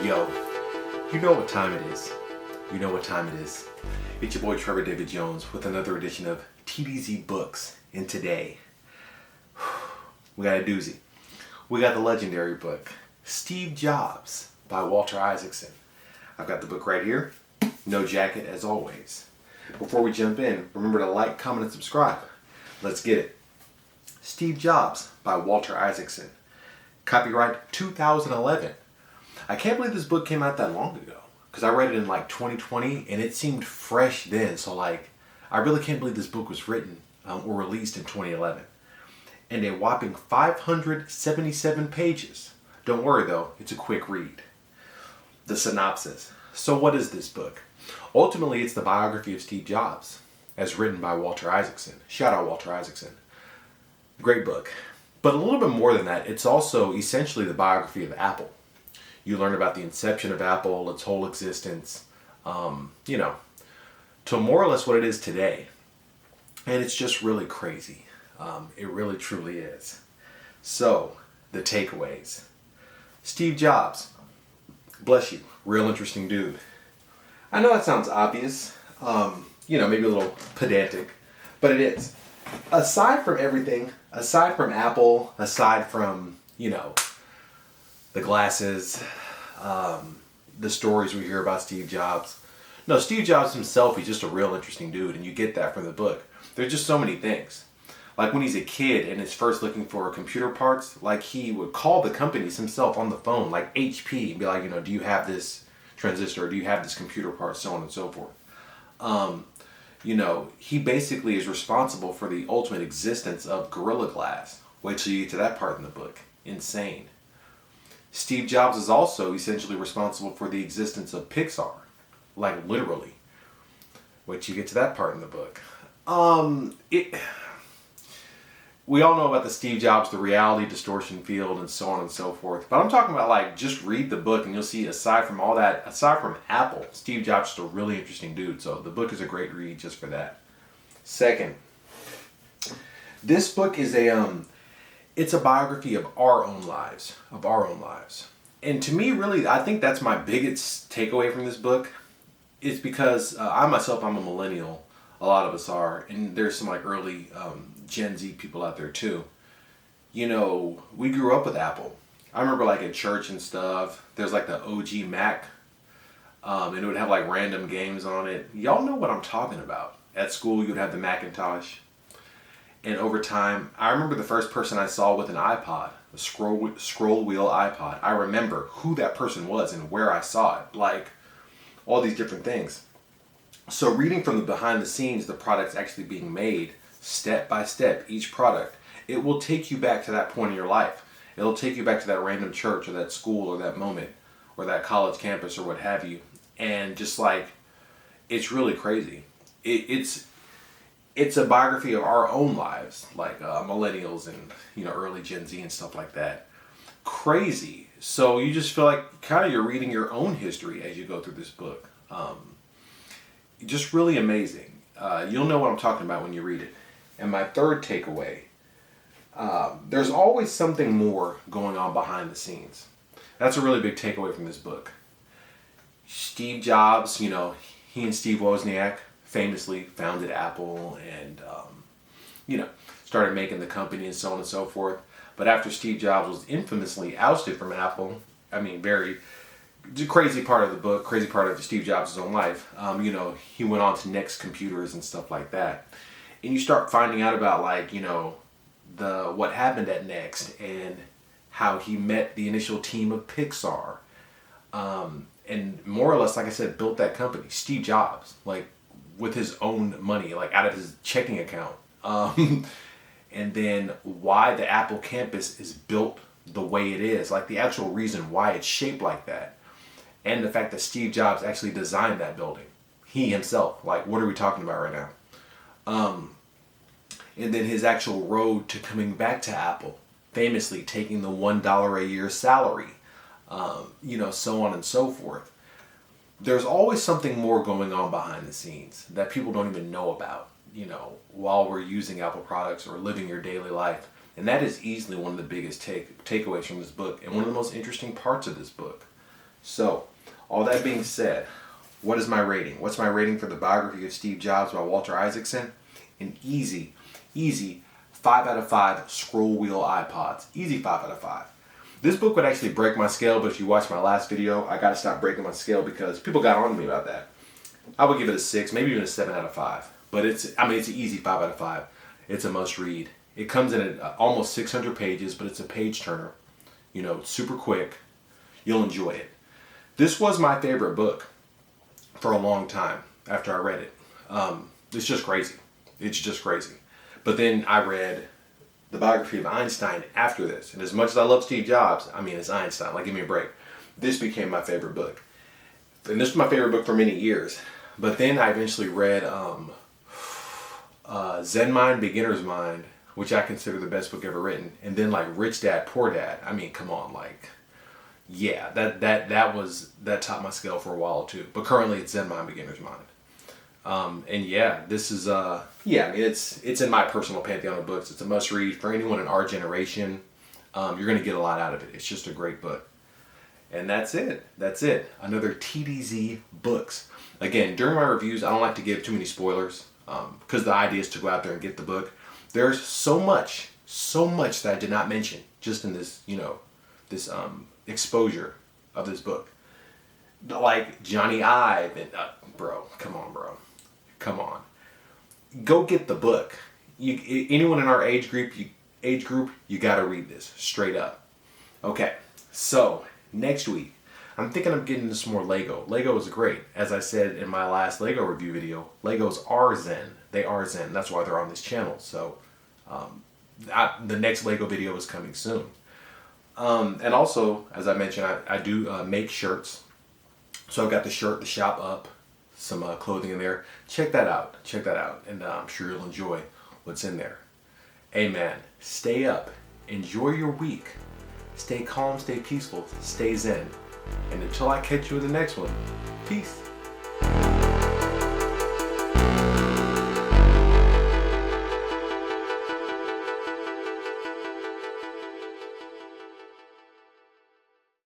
Yo, you know what time it is. You know what time it is. It's your boy Trevor David Jones with another edition of TDZ Books. And today, we got a doozy. We got the legendary book, Steve Jobs by Walter Isaacson. I've got the book right here. No jacket as always. Before we jump in, remember to like, comment, and subscribe. Let's get it. Steve Jobs by Walter Isaacson. Copyright 2011. I can't believe this book came out that long ago, because I read it in like 2020 and it seemed fresh then. So like, I really can't believe this book was written or released in 2011. And a whopping 577 pages. Don't worry though, it's a quick read. The synopsis. So what is this book? Ultimately, it's the biography of Steve Jobs, as written by Walter Isaacson. Shout out Walter Isaacson. Great book. But a little bit more than that, it's also essentially the biography of Apple. You learn about the inception of Apple, its whole existence, to more or less what it is today. And it's just really crazy. It really truly is. So, the takeaways. Steve Jobs, bless you, real interesting dude. I know that sounds obvious, maybe a little pedantic, but it is. Aside from everything, aside from Apple, aside from, the glasses, the stories we hear about Steve Jobs. No, Steve Jobs himself, he's just a real interesting dude, and you get that from the book. There's just so many things. Like when he's a kid and is first looking for computer parts, like he would call the companies himself on the phone, like HP, and be like, do you have this transistor, or do you have this computer part, so on and so forth. He basically is responsible for the ultimate existence of Gorilla Glass. Wait till you get to that part in the book. Insane. Steve Jobs is also essentially responsible for the existence of Pixar. Like literally. Wait till you get to that part in the book. We all know about the Steve Jobs, the reality distortion field, and so on and so forth. But I'm talking about just read the book and you'll see aside from all that, aside from Apple, Steve Jobs is a really interesting dude. So the book is a great read just for that. Second, this book is it's a biography of our own lives, And to me, really, I think that's my biggest takeaway from this book. Is because I'm a millennial. A lot of us are, and there's some early Gen Z people out there too. We grew up with Apple. I remember at church and stuff, there's the OG Mac, and it would have random games on it. Y'all know what I'm talking about. At school, you would have the Macintosh. And over time, I remember the first person I saw with an iPod, a scroll wheel iPod. I remember who that person was and where I saw it, all these different things. So reading from the behind the scenes, the products actually being made, step by step, each product, it will take you back to that point in your life. It'll take you back to that random church or that school or that moment or that college campus or what have you. And just it's really crazy. It's a biography of our own lives, millennials and, early Gen Z and stuff like that. Crazy. So you just feel like kind of you're reading your own history as you go through this book. Just really amazing. You'll know what I'm talking about when you read it. And my third takeaway, there's always something more going on behind the scenes. That's a really big takeaway from this book. Steve Jobs, he and Steve Wozniak famously founded Apple and, started making the company and so on and so forth. But after Steve Jobs was infamously ousted from Apple, very crazy part of the book, crazy part of Steve Jobs' own life. He went on to Next Computers and stuff like that. And you start finding out about what happened at Next and how he met the initial team of Pixar. And more or less, like I said, built that company. Steve Jobs, with his own money, out of his checking account. And then why the Apple campus is built the way it is, the actual reason why it's shaped like that. And the fact that Steve Jobs actually designed that building. He himself. What are we talking about right now? And then his actual road to coming back to Apple. Famously taking the $1 a year salary. So on and so forth. There's always something more going on behind the scenes that people don't even know about, while we're using Apple products or living your daily life. And that is easily one of the biggest takeaways from this book and one of the most interesting parts of this book. So, all that being said, what is my rating? What's my rating for the biography of Steve Jobs by Walter Isaacson? An easy 5 out of 5 scroll wheel iPods. Easy 5 out of 5. This book would actually break my scale, but if you watch my last video, I gotta stop breaking my scale because people got on to me about that. I would give it a 6, maybe even a 7 out of 5. But it's an easy 5 out of 5. It's a must read. It comes in at almost 600 pages, but it's a page turner. You know, super quick. You'll enjoy it. This was my favorite book for a long time after I read it. It's just crazy. It's just crazy. But then I read the biography of Einstein after this. And as much as I love Steve Jobs, I mean, it's Einstein. Like, give me a break. This became my favorite book. And this was my favorite book for many years. But then I eventually read Zen Mind, Beginner's Mind, which I consider the best book ever written. And then like Rich Dad, Poor Dad. I mean, come on, like, yeah, that topped my scale for a while too. But currently it's Zen Mind, Beginner's Mind. And yeah, this is I mean, it's in my personal pantheon of books. It's a must read for anyone in our generation. You're gonna get a lot out of it. It's just a great book. And that's it. That's it. Another TDZ books. Again, during my reviews, I don't like to give too many spoilers because the idea is to go out there and get the book. There's so much that I did not mention just in this, this exposure of this book. Like Johnny Ive and bro, come on. Go get the book. Anyone in our age group, you gotta read this straight up. Okay, so next week, I'm thinking of getting into some more Lego. Lego is great. As I said in my last Lego review video, Legos are Zen. They are Zen. That's why they're on this channel. So the next Lego video is coming soon. And also, as I mentioned, I do make shirts. So I've got the shop up, some clothing in there. Check that out. And I'm sure you'll enjoy what's in there. Amen. Stay up. Enjoy your week. Stay calm, stay peaceful, stay zen. And until I catch you in the next one, peace.